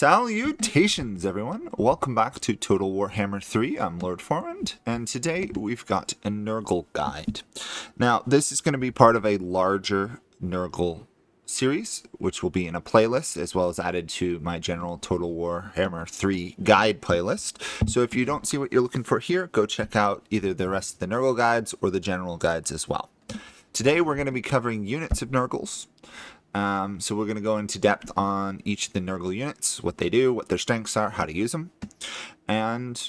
Salutations, everyone! Welcome back to Total Warhammer 3. I'm Lord Formand, and today we've got a Nurgle guide. Now, this is going to be part of a larger Nurgle series, which will be in a playlist, as well as added to my general Total Warhammer 3 guide playlist. So if you don't see what you're looking for here, go check out either the rest of the Nurgle guides or the general guides as well. Today we're going to be covering units of Nurgles. So we're going to go into depth on each of the Nurgle units, what they do, what their strengths are, how to use them. And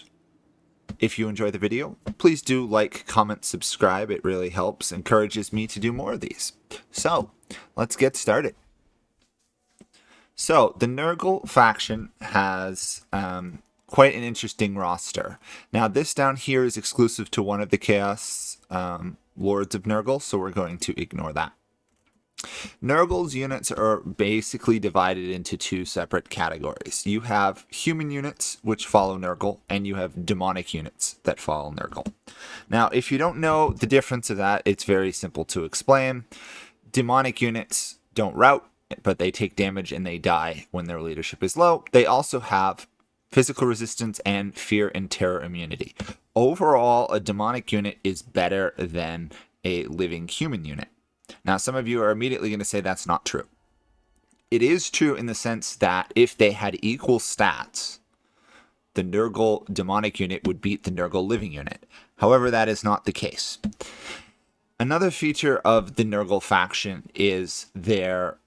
if you enjoy the video, please do like, comment, subscribe. It really helps, encourages me to do more of these. So let's get started. So the Nurgle Faction has quite an interesting roster. Now this down here is exclusive to one of the Chaos Lords of Nurgle, so we're going to ignore that. Nurgle's units are basically divided into two separate categories. You have human units, which follow Nurgle, and you have demonic units that follow Nurgle. Now, if you don't know the difference of that, it's very simple to explain. Demonic units don't rout, but they take damage and they die when their leadership is low. They also have physical resistance and fear and terror immunity. Overall, a demonic unit is better than a living human unit. Now, some of you are immediately going to say that's not true. It is true in the sense that if they had equal stats, the Nurgle demonic unit would beat the Nurgle living unit. However, that is not the case. Another feature of the Nurgle faction is their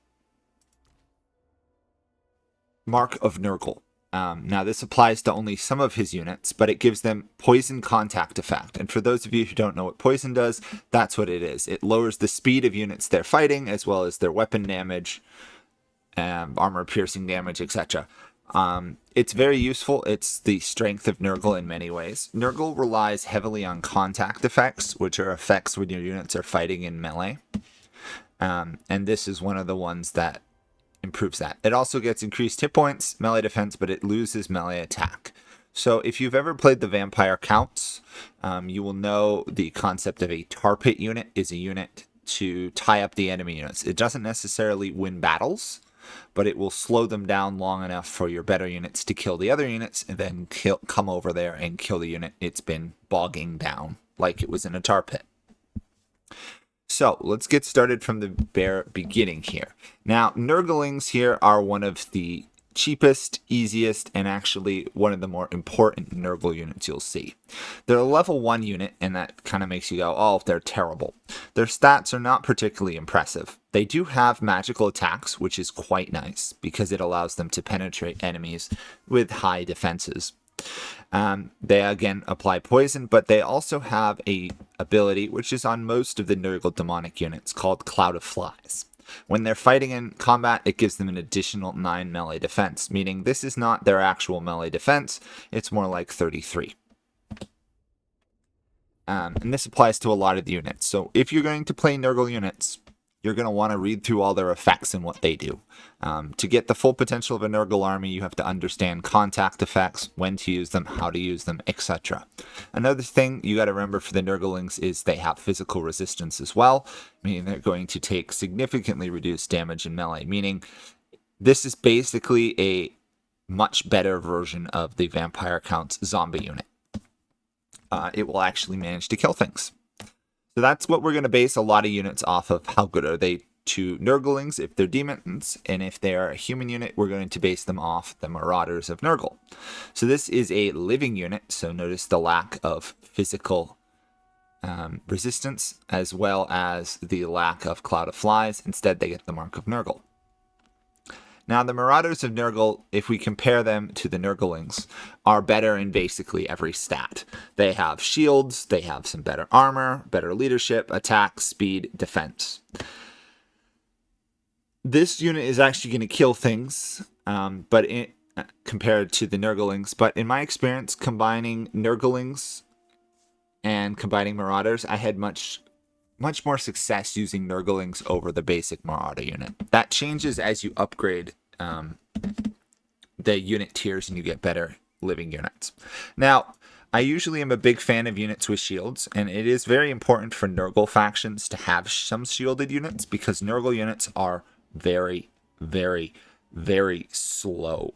Mark of Nurgle. Now, this applies to only some of his units, but it gives them poison contact effect. And for those of you who don't know what poison does, that's what it is. It lowers the speed of units they're fighting, as well as their weapon damage, armor piercing damage, etc. It's very useful. It's the strength of Nurgle in many ways. Nurgle relies heavily on contact effects, which are effects when your units are fighting in melee. And this is one of the ones that improves that. It also gets increased hit points, melee defense, but it loses melee attack. So if you've ever played the Vampire Counts, you will know the concept of a tar pit unit is a unit to tie up the enemy units. It doesn't necessarily win battles, but it will slow them down long enough for your better units to kill the other units and then come over there and kill the unit it's been bogging down like it was in a tar pit. So let's get started from the bare beginning here. Now, Nurglings here are one of the cheapest, easiest, and actually one of the more important Nurgle units you'll see. They're a level 1 unit, and that kind of makes you go, oh, they're terrible. Their stats are not particularly impressive. They do have magical attacks, which is quite nice, because it allows them to penetrate enemies with high defenses. They again apply poison, but they also have a ability which is on most of the Nurgle demonic units called Cloud of Flies. When they're fighting in combat, it gives them an additional 9 melee defense, meaning this is not their actual melee defense, it's more like 33. And this applies to a lot of the units. So if you're going to play Nurgle units, you're going to want to read through all their effects and what they do. To get the full potential of a Nurgle army, you have to understand contact effects, when to use them, how to use them, etc. Another thing you got to remember for the Nurglings is they have physical resistance as well, meaning they're going to take significantly reduced damage in melee, meaning this is basically a much better version of the Vampire Counts zombie unit. It will actually manage to kill things. So that's what we're going to base a lot of units off of. How good are they to Nurglings if they're demons? And if they are a human unit, we're going to base them off the Marauders of Nurgle. So this is a living unit. So notice the lack of physical resistance as well as the lack of Cloud of Flies. Instead, they get the Mark of Nurgle. Now, the Marauders of Nurgle, if we compare them to the Nurglings, are better in basically every stat. They have shields, they have some better armor, better leadership, attack, speed, defense. This unit is actually going to kill things, compared to the Nurglings. But in my experience, combining Nurglings and combining Marauders, I had much more success using Nurglings over the basic Marauder unit. That changes as you upgrade the unit tiers and you get better living units. Now, I usually am a big fan of units with shields, and it is very important for Nurgle factions to have some shielded units because Nurgle units are very, very, very slow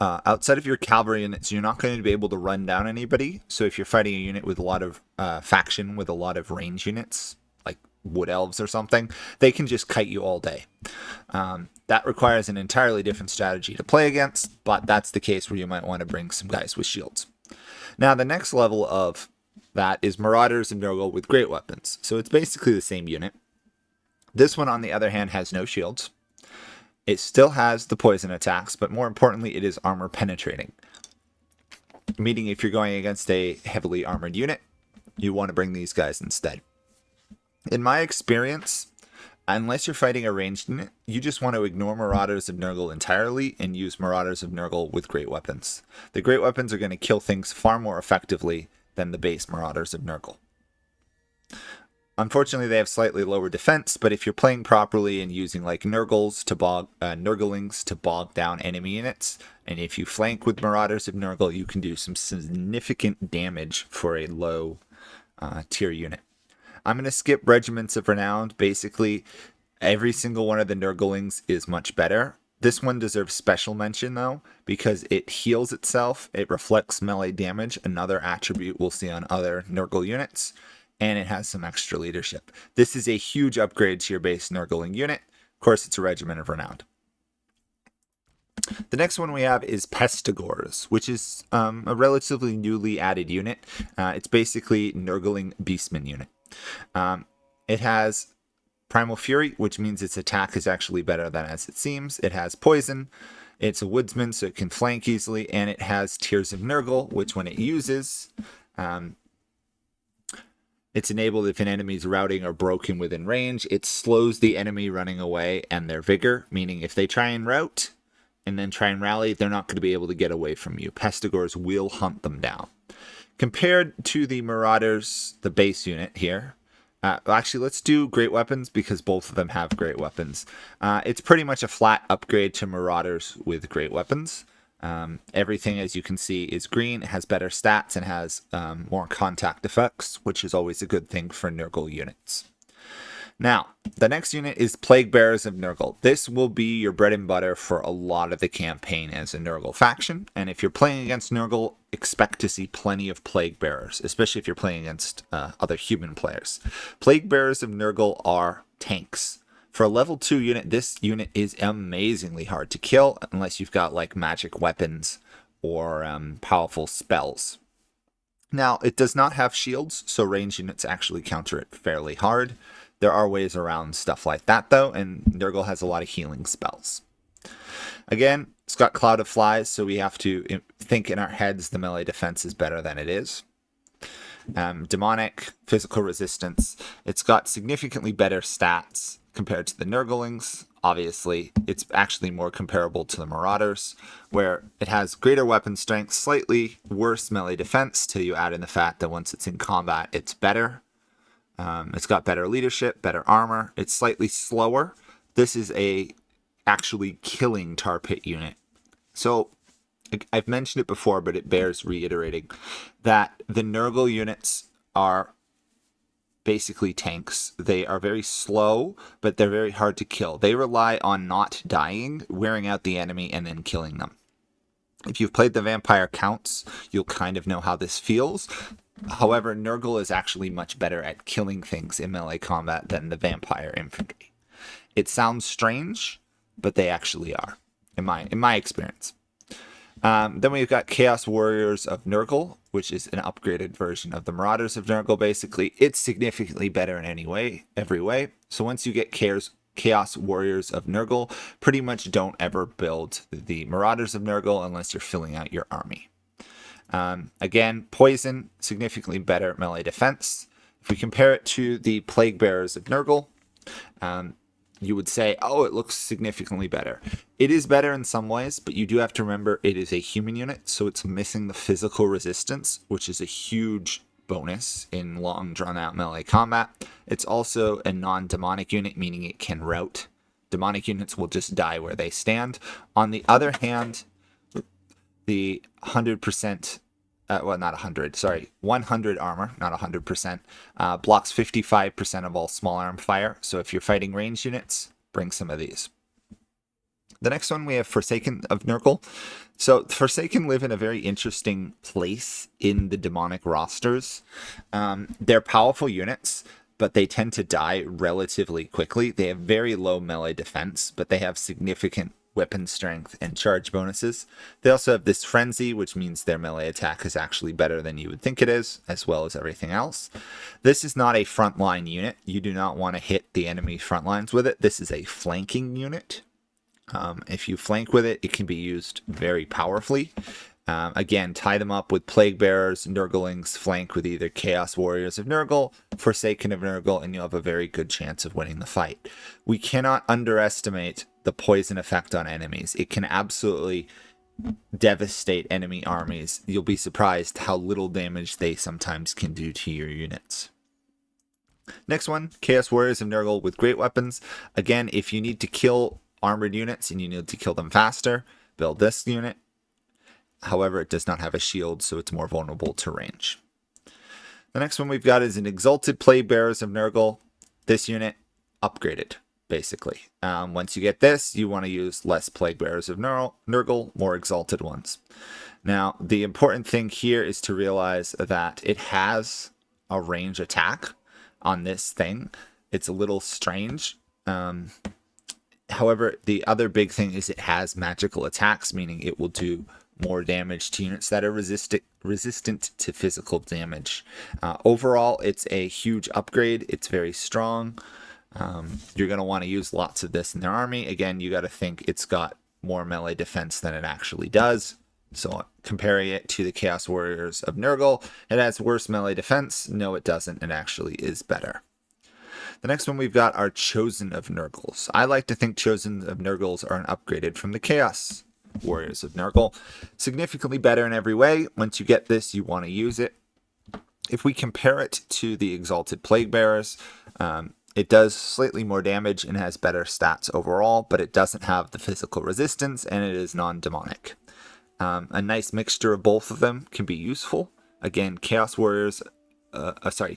outside of your cavalry units, you're not going to be able to run down anybody. So if you're fighting a unit with a lot of faction with a lot of range units, like wood elves or something, they can just kite you all day. That requires an entirely different strategy to play against, but that's the case where you might want to bring some guys with shields. Now, the next level of that is Marauders of Nurgle with great weapons. So it's basically the same unit. This one, on the other hand, has no shields. It still has the poison attacks, but more importantly, it is armor penetrating. Meaning if you're going against a heavily armored unit, you want to bring these guys instead. In my experience, unless you're fighting a ranged unit, you just want to ignore Marauders of Nurgle entirely and use Marauders of Nurgle with great weapons. The great weapons are going to kill things far more effectively than the base Marauders of Nurgle. Unfortunately, they have slightly lower defense, but if you're playing properly and using like Nurglings to bog down enemy units, and if you flank with Marauders of Nurgle, you can do some significant damage for a low tier unit. I'm going to skip Regiments of Renown. Basically, every single one of the Nurglings is much better. This one deserves special mention, though, because it heals itself, it reflects melee damage, another attribute we'll see on other Nurgle units, and it has some extra leadership. This is a huge upgrade to your base Nurgling unit. Of course, it's a Regiment of Renown. The next one we have is Pestigors, which is a relatively newly added unit. It's basically Nurgling Beastman unit. It has Primal Fury, which means its attack is actually better than as it seems. It has Poison. It's a woodsman, so it can flank easily. And it has Tears of Nurgle, which when it uses, it's enabled if an enemy's routing or broken within range. It slows the enemy running away and their vigor, meaning if they try and rout and then try and rally, they're not going to be able to get away from you. Pestigors will hunt them down. Compared to the Marauders, the base unit here, actually, let's do great weapons because both of them have great weapons. It's pretty much a flat upgrade to Marauders with great weapons. Everything, as you can see, is green, has better stats, and has more contact effects, which is always a good thing for Nurgle units. Now, the next unit is Plague Bearers of Nurgle. This will be your bread and butter for a lot of the campaign as a Nurgle faction, and if you're playing against Nurgle, expect to see plenty of Plague Bearers, especially if you're playing against other human players. Plague Bearers of Nurgle are tanks. For a level 2 unit, this unit is amazingly hard to kill unless you've got like magic weapons or powerful spells. Now, it does not have shields, so ranged units actually counter it fairly hard. There are ways around stuff like that, though, and Nurgle has a lot of healing spells. Again, it's got Cloud of Flies, so we have to think in our heads the melee defense is better than it is. Demonic, physical resistance. It's got significantly better stats compared to the Nurglings. Obviously, it's actually more comparable to the Marauders, where it has greater weapon strength, slightly worse melee defense, till you add in the fact that once it's in combat, it's better. It's got better leadership, better armor. It's slightly slower. This is a actually killing tar pit unit. So I've mentioned it before, but it bears reiterating that the Nurgle units are basically tanks. They are very slow, but they're very hard to kill. They rely on not dying, wearing out the enemy, and then killing them. If you've played the Vampire Counts, you'll kind of know how this feels. However, Nurgle is actually much better at killing things in melee combat than the Vampire Infantry. It sounds strange, but they actually are, in my experience. Then we've got Chaos Warriors of Nurgle, which is an upgraded version of the Marauders of Nurgle, basically. It's significantly better in every way. So once you get Chaos Warriors of Nurgle, pretty much don't ever build the Marauders of Nurgle unless you're filling out your army. Again, Poison, significantly better melee defense. If we compare it to the Plague Bearers of Nurgle, you would say, oh, it looks significantly better. It is better in some ways, but you do have to remember it is a human unit, so it's missing the physical resistance, which is a huge bonus in long, drawn-out melee combat. It's also a non-demonic unit, meaning it can rout. Demonic units will just die where they stand. On the other hand, the 100%, 100 armor, not 100%, blocks 55% of all small arm fire. So if you're fighting ranged units, bring some of these. The next one we have Forsaken of Nurgle. So Forsaken live in a very interesting place in the demonic rosters. They're powerful units, but they tend to die relatively quickly. They have very low melee defense, but they have significant weapon strength and charge bonuses. They also have this Frenzy, which means their melee attack is actually better than you would think it is, as well as everything else. This is not a frontline unit. You do not want to hit the enemy front lines with it. This is a flanking unit. If you flank with it, it can be used very powerfully. Again, tie them up with Plague Bearers, Nurglings, flank with either Chaos Warriors of Nurgle, Forsaken of Nurgle, and you'll have a very good chance of winning the fight. We cannot underestimate the poison effect on enemies. It can absolutely devastate enemy armies. You'll be surprised how little damage they sometimes can do to your units. Next one, Chaos Warriors of Nurgle with great weapons. Again, if you need to kill armored units and you need to kill them faster, build this unit. However, it does not have a shield, so it's more vulnerable to range. The next one we've got is an Exalted Plague Bearers of Nurgle. This unit, upgraded, basically. Once you get this, you want to use less Plague Bearers of Nurgle, more Exalted ones. Now, the important thing here is to realize that it has a range attack on this thing. It's a little strange. However, the other big thing is it has magical attacks, meaning it will do more damage to units that are resistant to physical damage. Overall, it's a huge upgrade. It's very strong. You're going to want to use lots of this in their army. Again, you got to think it's got more melee defense than it actually does. So comparing it to the Chaos Warriors of Nurgle, it has worse melee defense. No, it doesn't. It actually is better. The next one we've got are Chosen of Nurgles. I like to think Chosen of Nurgles are an upgraded from the Chaos Warriors of Nurgle. Significantly better in every way. Once you get this, you want to use it. If we compare it to the Exalted Plague Bearers, it does slightly more damage and has better stats overall, but it doesn't have the physical resistance and it is non-demonic. A nice mixture of both of them can be useful. Again, Chaos Warriors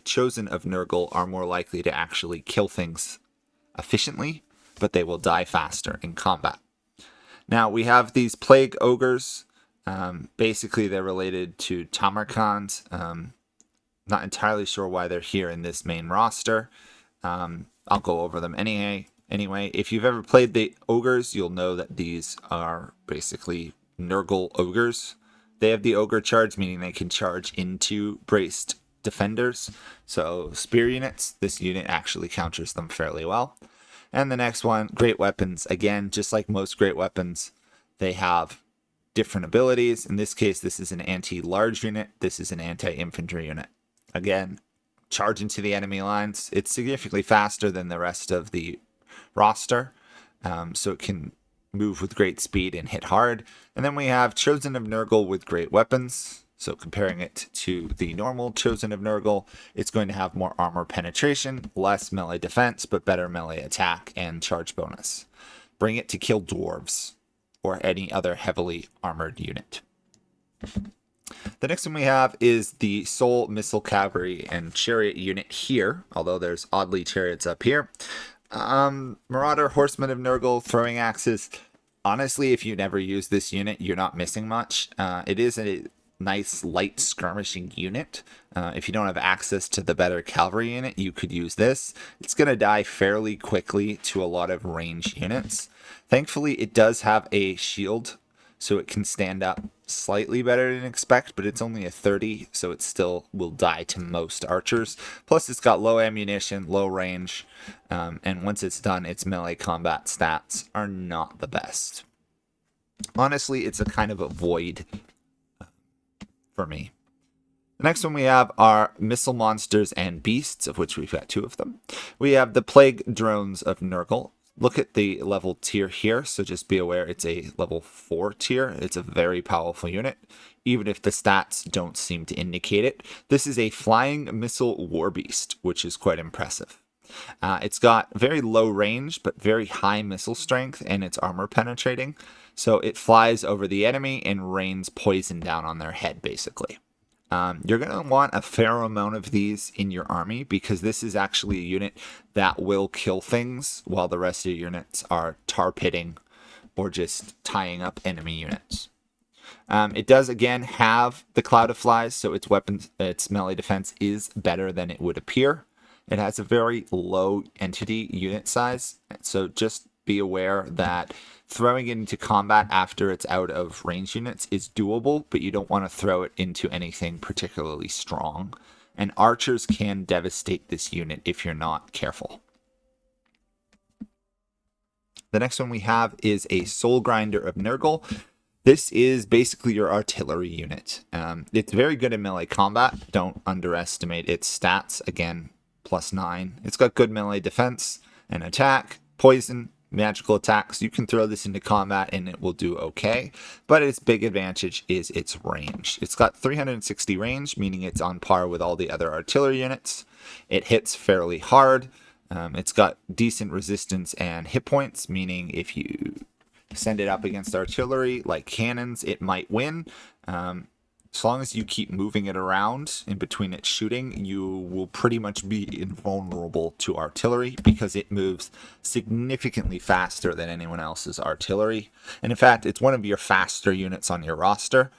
Chosen of Nurgle are more likely to actually kill things efficiently, but they will die faster in combat. Now we have these Plague Ogres. Basically, they're related to Tamarkand. Not entirely sure why they're here in this main roster. I'll go over them anyway. If you've ever played the Ogres, you'll know that these are basically Nurgle Ogres. They have the Ogre charge, meaning they can charge into braced defenders. So spear units, this unit actually counters them fairly well. And the next one, great weapons. Again, just like most great weapons, they have different abilities. In this case, this is an anti-large unit. This is an anti-infantry unit. Again, charge into the enemy lines. It's significantly faster than the rest of the roster. So it can move with great speed and hit hard. And then we have Chosen of Nurgle with great weapons. So comparing it to the normal Chosen of Nurgle, it's going to have more armor penetration, less melee defense, but better melee attack and charge bonus. Bring it to kill dwarves or any other heavily armored unit. The next one we have is the Soul Missile Cavalry and Chariot unit here, although there's oddly chariots up here. Marauder Horsemen of Nurgle, throwing axes. Honestly, if you never use this unit, you're not missing much. It is a nice light skirmishing unit. If you don't have access to the better cavalry unit, you could use this. It's going to die fairly quickly to a lot of ranged units. Thankfully, it does have a shield, so it can stand up slightly better than expect, but it's only a 30, so it still will die to most archers. Plus, it's got low ammunition, low range, and once it's done, its melee combat stats are not the best. Honestly, it's a kind of a void for me. The next one we have are Missile Monsters and Beasts, of which we've got 2 of them. We have the Plague Drones of Nurgle. Look at the level tier here, so just be aware it's a level 4 tier. It's a very powerful unit, even if the stats don't seem to indicate it. This is a Flying Missile War Beast, which is quite impressive. It's got very low range, but very high missile strength, and it's armor penetrating. So it flies over the enemy and rains poison down on their head, basically. You're going to want a fair amount of these in your army because this is actually a unit that will kill things while the rest of your units are tar pitting or just tying up enemy units. It does again have the Cloud of Flies, so its melee defense is better than it would appear. It has a very low entity unit size, so just be aware that throwing it into combat after it's out of range units is doable, but you don't want to throw it into anything particularly strong. And archers can devastate this unit if you're not careful. The next one we have is a Soul Grinder of Nurgle. This is basically your artillery unit. It's very good in melee combat. Don't underestimate its stats. Again, +9. It's got good melee defense and attack, poison, magical attacks. You can throw this into combat and it will do okay. But its big advantage is its range. It's got 360 range, meaning it's on par with all the other artillery units. It hits fairly hard. It's got decent resistance and hit points, meaning if you send it up against artillery like cannons, it might win. As long as you keep moving it around in between its shooting, you will pretty much be invulnerable to artillery because it moves significantly faster than anyone else's artillery. And in fact, it's one of your faster units on your roster.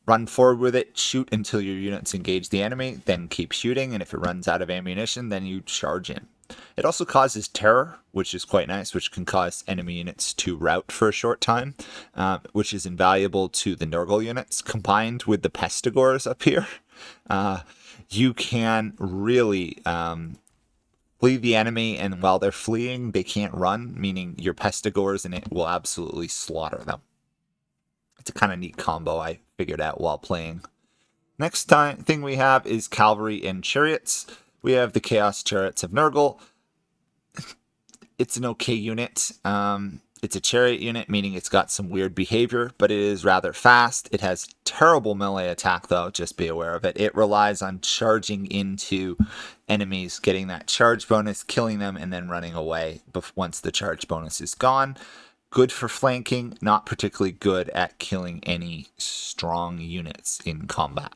Run forward with it, shoot until your units engage the enemy, then keep shooting, and if it runs out of ammunition, then you charge in. It also causes terror, which is quite nice, which can cause enemy units to rout for a short time, which is invaluable to the Nurgle units. Combined with the Pestigores up here, you can really flee the enemy, and while they're fleeing, they can't run, meaning your Pestigores in it will absolutely slaughter them. It's a kind of neat combo I figured out while playing. Next thing we have is Cavalry and Chariots. We have the Chaos Chariots of Nurgle. It's an okay unit. It's a chariot unit, meaning it's got some weird behavior, but it is rather fast. It has terrible melee attack, though. Just be aware of it. It relies on charging into enemies, getting that charge bonus, killing them, and then running away once the charge bonus is gone. Good for flanking, not particularly good at killing any strong units in combat.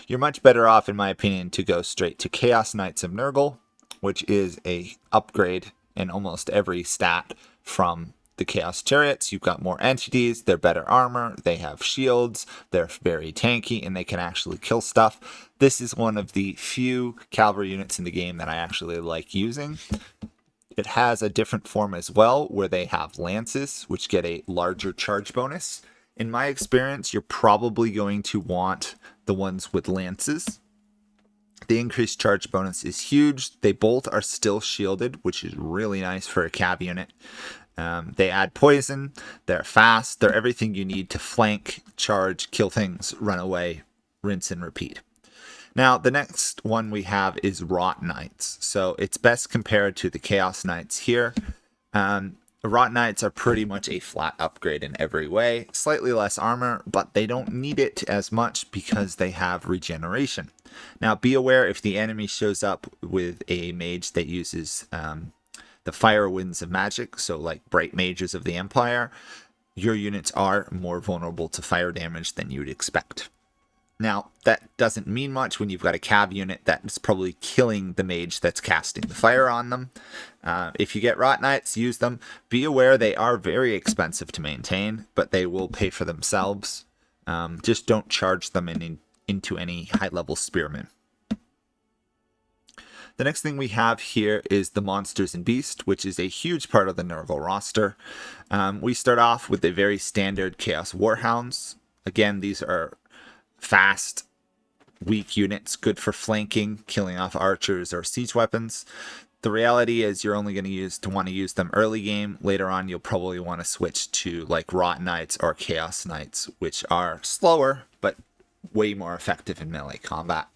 You're much better off, in my opinion, to go straight to Chaos Knights of Nurgle, which is a upgrade in almost every stat from the Chaos Chariots. You've got more entities, they're better armor, they have shields, they're very tanky, and they can actually kill stuff. This is one of the few cavalry units in the game that I actually like using. It has a different form as well, where they have lances, which get a larger charge bonus. In my experience, you're probably going to want the ones with lances. The increased charge bonus is huge. They both are still shielded, which is really nice for a cav unit. They add poison, they're fast, they're everything you need to flank, charge, kill things, run away, rinse and repeat. Now, the next one we have is Rot Knights. So it's best compared to the Chaos Knights here. Rot Knights are pretty much a flat upgrade in every way. Slightly less armor, but they don't need it as much because they have regeneration. Now, be aware if the enemy shows up with a mage that uses the fire winds of magic, so like bright mages of the Empire, your units are more vulnerable to fire damage than you'd expect. Now, that doesn't mean much when you've got a cav unit that's probably killing the mage that's casting the fire on them. If you get Rot Knights, use them. Be aware they are very expensive to maintain, but they will pay for themselves. Just don't charge them into any high-level spearmen. The next thing we have here is the Monsters and Beasts, which is a huge part of the Nurgle roster. We start off with the very standard Chaos Warhounds. Again, these are fast, weak units, good for flanking, killing off archers or siege weapons. The reality is you're only going to want to use them early game. Later on, you'll probably want to switch to like Rot Knights or Chaos Knights, which are slower, but way more effective in melee combat.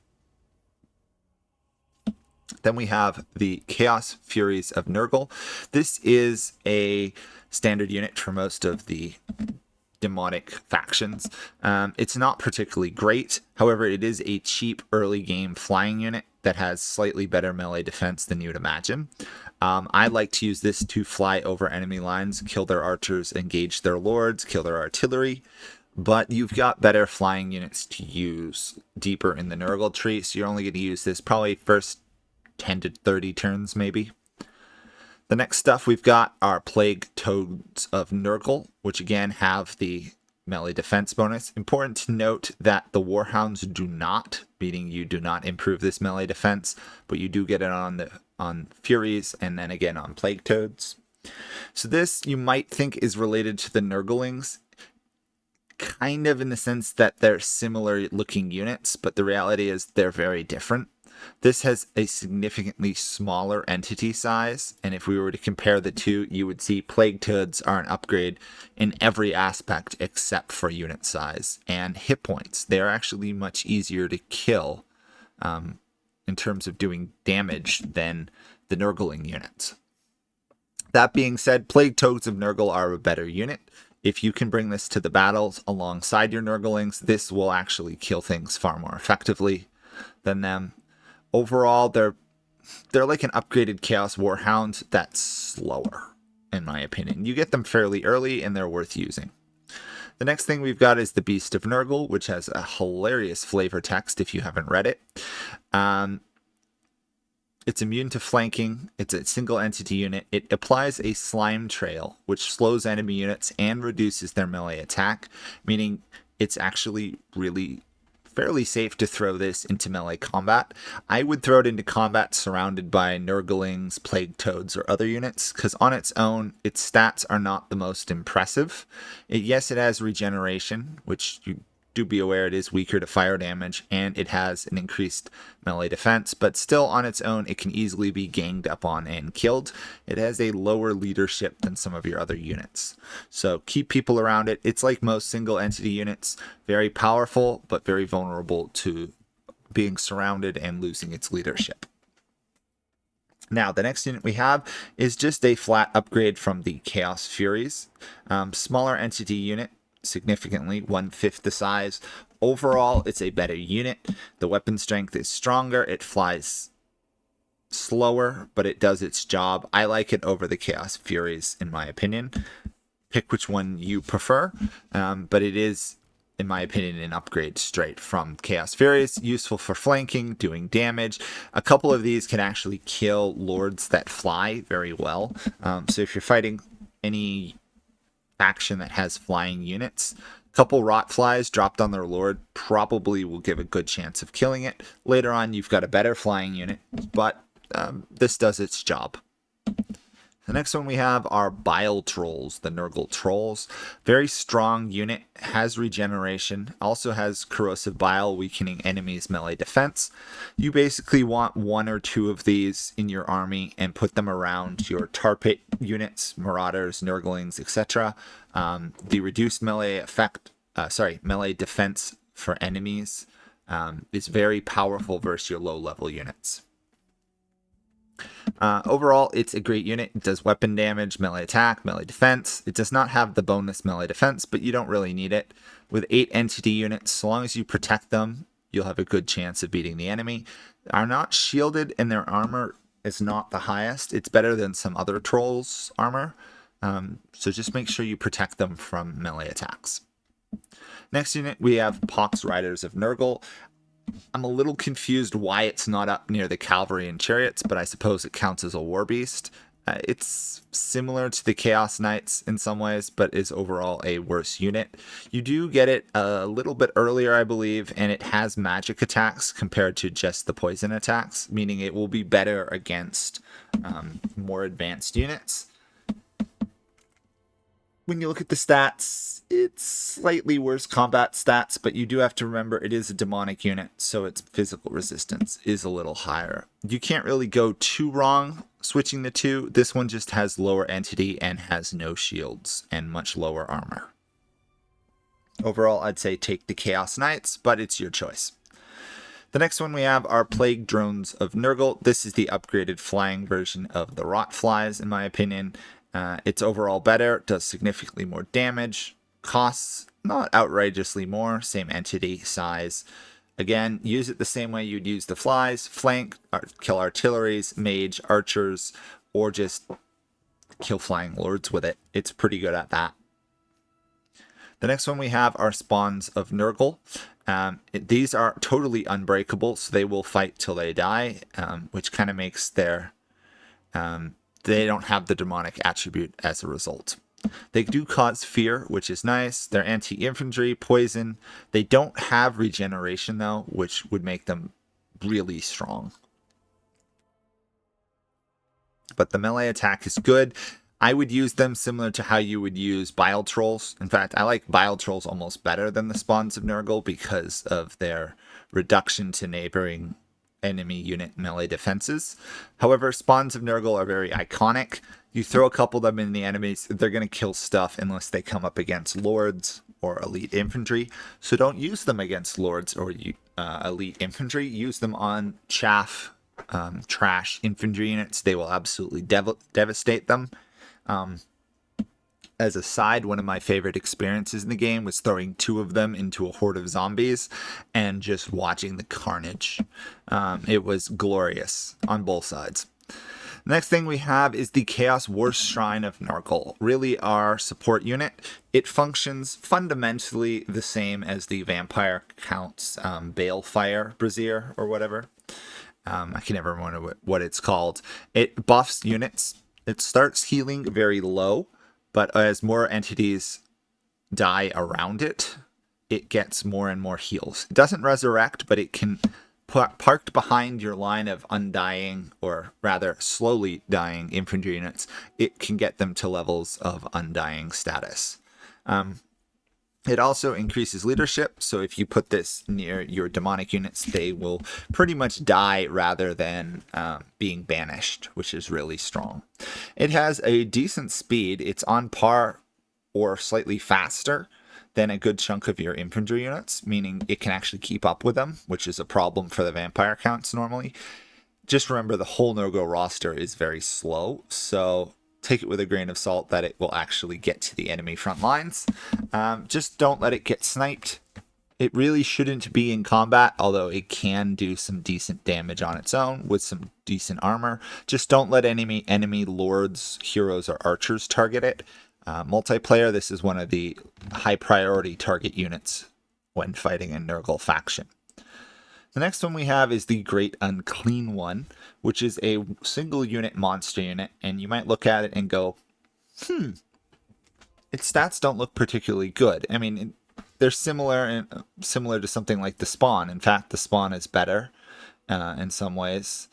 Then we have the Chaos Furies of Nurgle. This is a standard unit for most of the demonic factions. It's not particularly great. However, it is a cheap early game flying unit that has slightly better melee defense than you'd imagine. I like to use this to fly over enemy lines, kill their archers, engage their lords, kill their artillery. But you've got better flying units to use deeper in the Nurgle tree, so you're only going to use this probably first 10 to 30 turns maybe. The next stuff we've got are Plague Toads of Nurgle, which again have the melee defense bonus. Important to note that the Warhounds do not, meaning you do not improve this melee defense, but you do get it on Furies and then again on Plague Toads. So this you might think is related to the Nurglings, kind of in the sense that they're similar looking units, but the reality is they're very different. This has a significantly smaller entity size, and if we were to compare the two, you would see Plague Toads are an upgrade in every aspect except for unit size and hit points. They are actually much easier to kill in terms of doing damage than the Nurgling units. That being said, Plague Toads of Nurgle are a better unit. If you can bring this to the battles alongside your Nurglings, this will actually kill things far more effectively than them. Overall, they're like an upgraded Chaos Warhound that's slower, in my opinion. You get them fairly early, and they're worth using. The next thing we've got is the Beast of Nurgle, which has a hilarious flavor text if you haven't read it. It's immune to flanking. It's a single entity unit. It applies a slime trail, which slows enemy units and reduces their melee attack, meaning it's actually really fairly safe to throw this into melee combat. I would throw it into combat surrounded by Nurglings, Plague Toads, or other units, because on its own, its stats are not the most impressive. Yes, it has regeneration, which you do be aware it is weaker to fire damage, and it has an increased melee defense, but still on its own, it can easily be ganged up on and killed. It has a lower leadership than some of your other units. So keep people around it. It's like most single entity units, very powerful, but very vulnerable to being surrounded and losing its leadership. Now, the next unit we have is just a flat upgrade from the Chaos Furies. Smaller entity unit, significantly 1/5 the size. Overall, it's a better unit. The weapon strength is stronger. It flies slower, but it does its job. I like it over the Chaos Furies, in my opinion. Pick which one you prefer, but it is, in my opinion, an upgrade straight from Chaos Furies. Useful for flanking, doing damage. A couple of these can actually kill lords that fly very well. So if you're fighting any faction that has flying units, a couple rot flies dropped on their lord probably will give a good chance of killing it. Later on, you've got a better flying unit, but this does its job. The next one we have are Bile Trolls, the Nurgle Trolls. Very strong unit, has regeneration, also has corrosive bile, weakening enemies' melee defense. You basically want one or two of these in your army and put them around your tar pit units, marauders, Nurglings, etc. The reduced melee melee defense for enemies is very powerful versus your low-level units. Overall, it's a great unit. It does weapon damage, melee attack, melee defense. It does not have the bonus melee defense, but you don't really need it. With 8 entity units, so long as you protect them, you'll have a good chance of beating the enemy. Are not shielded, and their armor is not the highest. It's better than some other trolls' armor, so just make sure you protect them from melee attacks. Next unit, we have Pox Riders of Nurgle. I'm a little confused why it's not up near the Cavalry and Chariots, but I suppose it counts as a war beast. It's similar to the Chaos Knights in some ways, but is overall a worse unit. You do get it a little bit earlier, I believe, and it has magic attacks compared to just the poison attacks, meaning it will be better against more advanced units. When you look at the stats, it's slightly worse combat stats, but you do have to remember it is a demonic unit, so its physical resistance is a little higher. You can't really go too wrong switching the two. This one just has lower entity and has no shields and much lower armor. Overall, I'd say take the Chaos Knights, but it's your choice. The next one we have are Plague Drones of Nurgle. This is the upgraded flying version of the Rot Flies, in my opinion. It's overall better, does significantly more damage, costs not outrageously more, same entity size. Again, use it the same way you'd use the flies, flank, kill artilleries, mage, archers, or just kill flying lords with it. It's pretty good at that. The next one we have are Spawns of Nurgle. These are totally unbreakable, so they will fight till they die, which kind of makes their they don't have the demonic attribute as a result. They do cause fear, which is nice. They're anti-infantry, poison. They don't have regeneration, though, which would make them really strong. But the melee attack is good. I would use them similar to how you would use Bile Trolls. In fact, I like Bile Trolls almost better than the Spawns of Nurgle because of their reduction to neighboring enemy unit melee defenses. However, Spawns of Nurgle are very iconic. You throw a couple of them in the enemies, they're going to kill stuff unless they come up against Lords or Elite Infantry. So don't use them against Lords or Elite Infantry. Use them on chaff, trash infantry units. They will absolutely devastate them. As a side, one of my favorite experiences in the game was throwing 2 of them into a horde of zombies and just watching the carnage. It was glorious on both sides. Next thing we have is the Chaos War Shrine of Nurgle, really our support unit. It functions fundamentally the same as the Vampire Count's Balefire Brazier or whatever. I can never remember what it's called. It buffs units. It starts healing very low, but as more entities die around it, it gets more and more heals. It doesn't resurrect, but it can, parked behind your line of undying, or rather slowly dying infantry units, it can get them to levels of undying status. It also increases leadership, so if you put this near your demonic units, they will pretty much die rather than being banished, which is really strong. It has a decent speed. It's on par or slightly faster than a good chunk of your infantry units, meaning it can actually keep up with them, which is a problem for the vampire counts normally. Just remember the whole Nurgle roster is very slow, so take it with a grain of salt that it will actually get to the enemy front lines. Just don't let it get sniped. It really shouldn't be in combat, although it can do some decent damage on its own with some decent armor. Just don't let enemy lords, heroes, or archers target it. Multiplayer, this is one of the high priority target units when fighting a Nurgle faction. The next one we have is the Great Unclean One, which is a single unit monster unit, and you might look at it and go, its stats don't look particularly good. I mean, they're similar to something like the Spawn. In fact, the Spawn is better in some ways.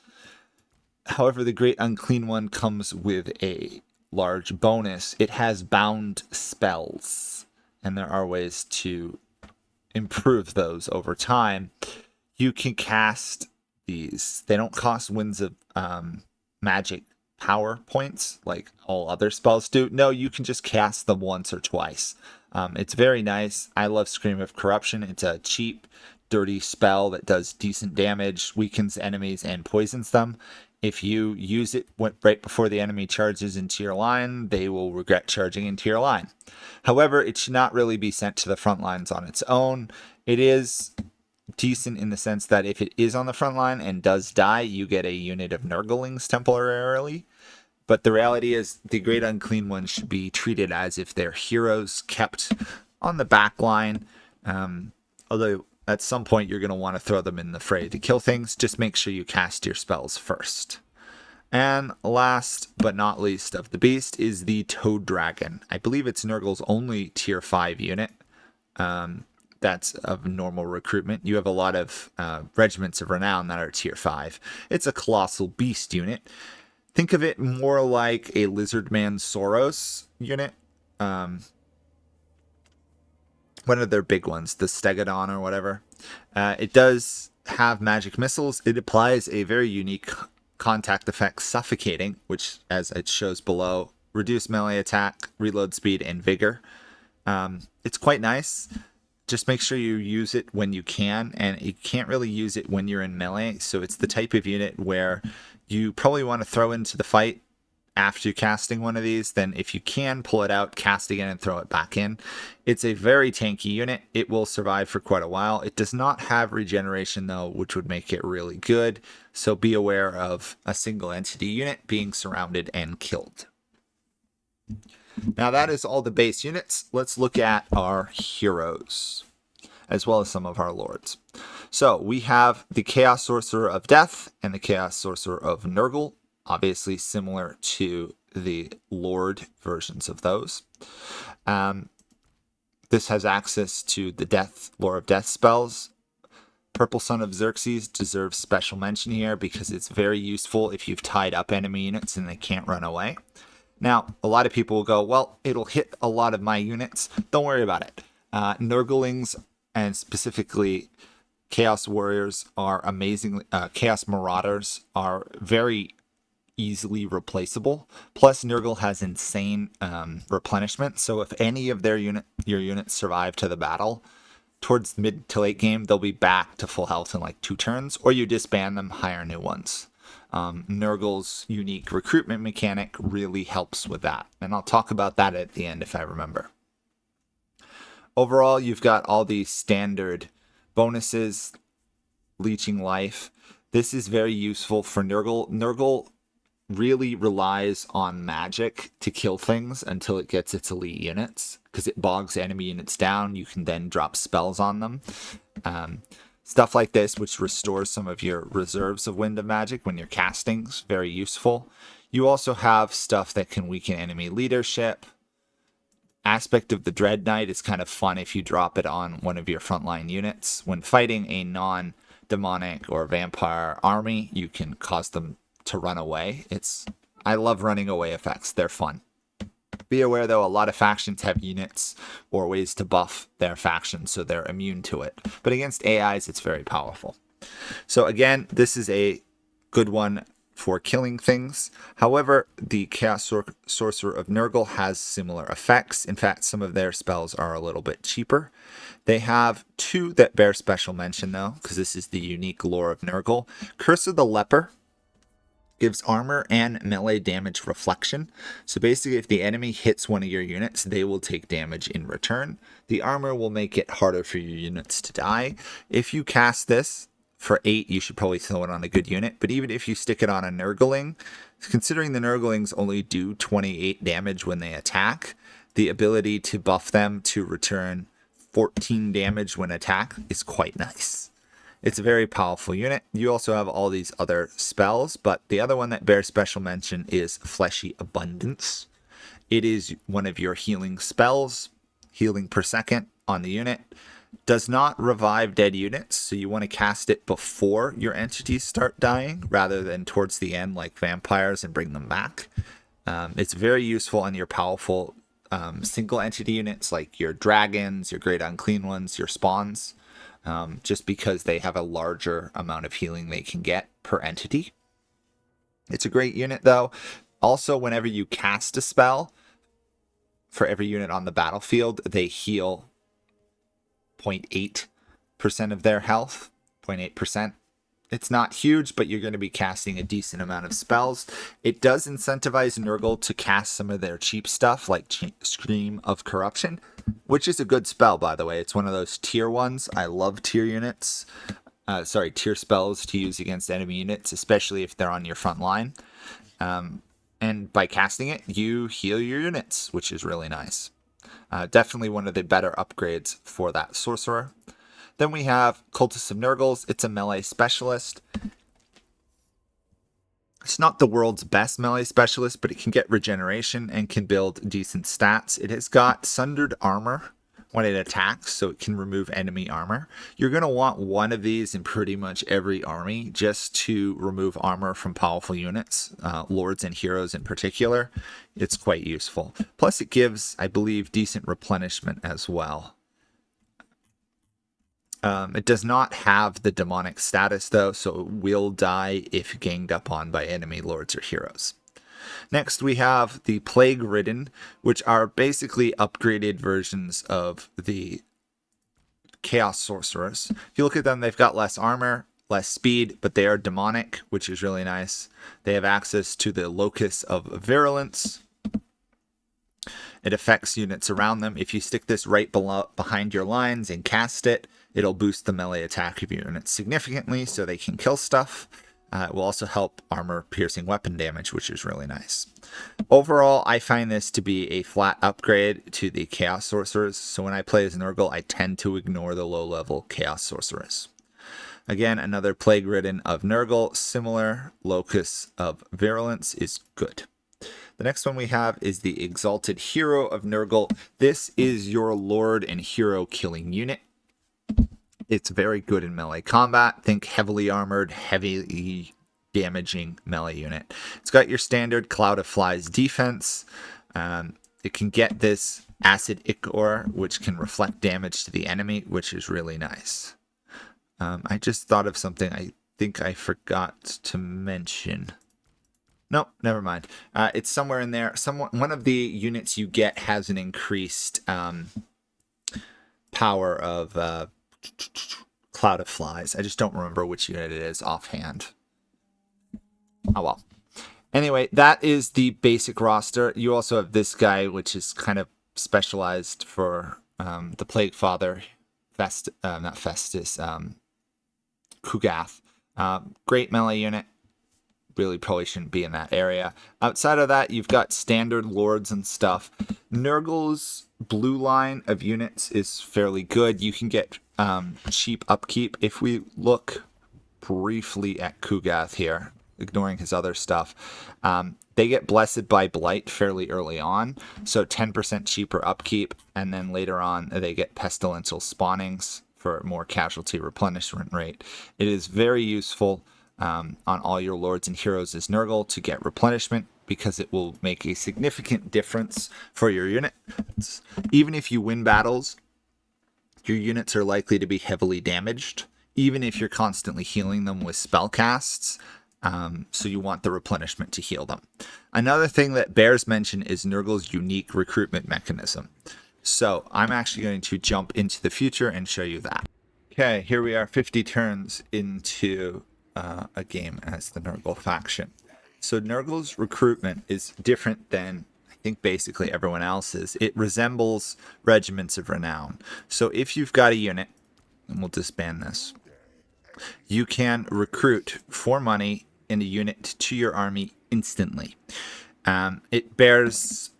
However, the Great Unclean One comes with a large bonus. It has bound spells, and there are ways to improve those over time. You can cast these. They don't cost winds of magic power points like all other spells do. No, you can just cast them once or twice. It's very nice. I love Scream of Corruption. It's a cheap, dirty spell that does decent damage, weakens enemies, and poisons them. If you use it right before the enemy charges into your line, they will regret charging into your line. However, it should not really be sent to the front lines on its own. It is decent in the sense that if it is on the front line and does die, you get a unit of Nurglings temporarily. But the reality is the Great Unclean One should be treated as if they're heroes kept on the back line. Although at some point you're going to want to throw them in the fray to kill things. Just make sure you cast your spells first. And last but not least of the beast is the Toad Dragon. I believe it's Nurgle's only tier 5 unit. That's of normal recruitment. You have a lot of regiments of renown that are tier 5. It's a colossal beast unit. Think of it more like a Lizardman Soros unit. One of their big ones, the Stegodon or whatever. It does have magic missiles. It applies a very unique contact effect, Suffocating, which, as it shows below, reduce melee attack, reload speed, and vigor. It's quite nice. Just make sure you use it when you can, and you can't really use it when you're in melee. So it's the type of unit where you probably want to throw into the fight after casting one of these. Then if you can, pull it out, cast again, and throw it back in. It's a very tanky unit. It will survive for quite a while. It does not have regeneration, though, which would make it really good. So be aware of a single entity unit being surrounded and killed. Now that is all the base units. Let's look at our heroes, as well as some of our lords. So we have the Chaos Sorcerer of Death and the Chaos Sorcerer of Nurgle. obviously similar to the Lord versions of those. This has access to the Lore of Death spells. Purple Son of Xerxes deserves special mention here because it's very useful if you've tied up enemy units and they can't run away. Now, a lot of people will go, well, it'll hit a lot of my units. Don't worry about it. Nurglings, and specifically Chaos Warriors, are amazingly... Chaos Marauders are very easily replaceable. Plus, Nurgle has insane replenishment, so if any of your units survive to the battle, towards mid to late game, they'll be back to full health in like 2 turns, or you disband them, hire new ones. Nurgle's unique recruitment mechanic really helps with that, and I'll talk about that at the end if I remember. Overall, you've got all these standard bonuses, leeching life. This is very useful for Nurgle. Nurgle really relies on magic to kill things until it gets its elite units, because it bogs enemy units down. You can then drop spells on them. Stuff like this, which restores some of your reserves of Wind of Magic when you're casting, is very useful. You also have stuff that can weaken enemy leadership. Aspect of the Dread Knight is kind of fun if you drop it on one of your frontline units. When fighting a non-demonic or vampire army, you can cause them to run away. I love running away effects. They're fun. Be aware, though, a lot of factions have units or ways to buff their faction, so they're immune to it. But against AIs, it's very powerful. So again, this is a good one for killing things. However, the Chaos Sorcerer of Nurgle has similar effects. In fact, some of their spells are a little bit cheaper. They have 2 that bear special mention, though, because this is the unique lore of Nurgle. Curse of the Leper gives armor and melee damage reflection. So basically, if the enemy hits one of your units, they will take damage in return. The armor will make it harder for your units to die. If you cast this for 8, you should probably throw it on a good unit. But even if you stick it on a Nurgling, considering the Nurglings only do 28 damage when they attack, the ability to buff them to return 14 damage when attack is quite nice. It's a very powerful unit. You also have all these other spells, but the other one that bears special mention is Fleshy Abundance. It is one of your healing spells, healing per second on the unit. Does not revive dead units, so you want to cast it before your entities start dying, rather than towards the end like vampires and bring them back. It's very useful on your powerful single entity units like your dragons, your great unclean ones, your spawns. Just because they have a larger amount of healing they can get per entity. It's a great unit, though. Also, whenever you cast a spell, for every unit on the battlefield, they heal 0.8% of their health. 0.8%. It's not huge, but you're going to be casting a decent amount of spells. It does incentivize Nurgle to cast some of their cheap stuff, like Scream of Corruption, which is a good spell, by the way. It's one of those tier ones. I love tier units. Tier spells to use against enemy units, especially if they're on your front line. And by casting it, you heal your units, which is really nice. Definitely one of the better upgrades for that sorcerer. Then we have Cultist of Nurgles. It's a melee specialist. It's not the world's best melee specialist, but it can get regeneration and can build decent stats. It has got Sundered Armor when it attacks, so it can remove enemy armor. You're going to want one of these in pretty much every army just to remove armor from powerful units, lords and heroes in particular. It's quite useful. Plus it gives, I believe, decent replenishment as well. It does not have the demonic status, though, so it will die if ganged up on by enemy lords or heroes. Next, we have the Plague Ridden, which are basically upgraded versions of the Chaos Sorcerers. If you look at them, they've got less armor, less speed, but they are demonic, which is really nice. They have access to the Locus of Virulence. It affects units around them. If you stick this right behind your lines and cast it, it'll boost the melee attack of your units significantly so they can kill stuff. It will also help armor-piercing weapon damage, which is really nice. Overall, I find this to be a flat upgrade to the Chaos Sorcerers, so when I play as Nurgle, I tend to ignore the low-level Chaos Sorcerers. Again, another plague ridden of Nurgle, similar locus of virulence is good. The next one we have is the Exalted Hero of Nurgle. This is your Lord and Hero killing unit. It's very good in melee combat. Think heavily armored, heavily damaging melee unit. It's got your standard Cloud of Flies defense. It can get this Acid Ichor, which can reflect damage to the enemy, which is really nice. I just thought of something I think I forgot to mention. Nope, never mind. It's somewhere in there. One of the units you get has an increased power of Cloud of Flies. I just don't remember which unit it is offhand. Oh well. Anyway, that is the basic roster. You also have this guy, which is kind of specialized for the Plague Father, not Festus, Kugath. Great melee unit. Really probably shouldn't be in that area. Outside of that, you've got standard lords and stuff. Nurgle's blue line of units is fairly good. You can get cheap upkeep. If we look briefly at Kugath here, ignoring his other stuff, they get Blessed by Blight fairly early on, so 10% cheaper upkeep, and then later on they get Pestilential Spawnings for more casualty replenishment rate. It is very useful on all your lords and heroes as Nurgle to get replenishment, because it will make a significant difference for your unit. Even if you win battles, your units are likely to be heavily damaged, even if you're constantly healing them with spell casts. So you want the replenishment to heal them. Another thing that bears mention is Nurgle's unique recruitment mechanism. So I'm actually going to jump into the future and show you that. Okay, here we are 50 turns into a game as the Nurgle faction. So Nurgle's recruitment is different than, I think, basically everyone else's. It resembles Regiments of Renown. So if you've got a unit, and we'll disband this, you can recruit for money in a unit to your army instantly. It bears...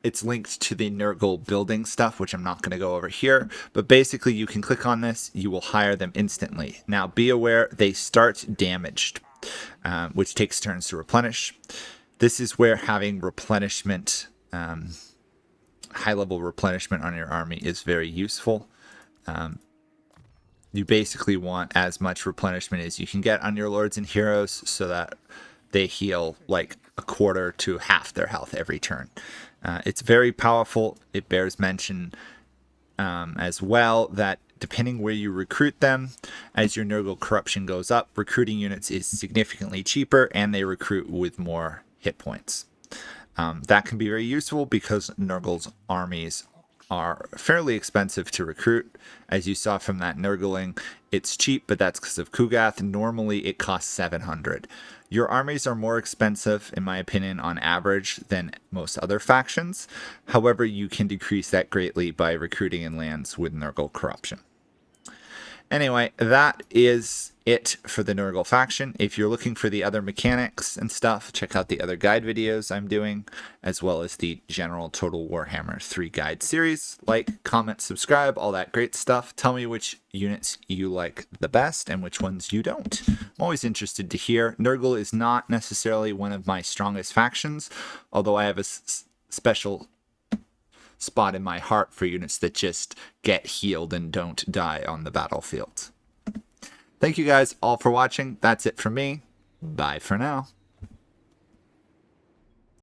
It's linked to the Nurgle building stuff, which I'm not going to go over here. But basically, you can click on this. You will hire them instantly. Now, be aware, they start damaged, which takes turns to replenish. This is where having replenishment, high-level replenishment on your army is very useful. You basically want as much replenishment as you can get on your lords and heroes so that they heal like a quarter to half their health every turn. It's very powerful. It bears mention as well that depending where you recruit them, as your Nurgle corruption goes up, recruiting units is significantly cheaper and they recruit with more hit points. That can be very useful because Nurgle's armies are fairly expensive to recruit. As you saw from that Nurgling, it's cheap, but that's because of Kugath. Normally it costs 700. Your armies are more expensive, in my opinion, on average than most other factions. However, you can decrease that greatly by recruiting in lands with Nurgle corruption. Anyway, that is it for the Nurgle faction. If you're looking for the other mechanics and stuff, check out the other guide videos I'm doing, as well as the general Total Warhammer 3 guide series. Like, comment, subscribe, all that great stuff. Tell me which units you like the best and which ones you don't. I'm always interested to hear. Nurgle is not necessarily one of my strongest factions, although I have a special spot in my heart for units that just get healed and don't die on the battlefield. Thank you guys all for watching. That's it from me. Bye for now.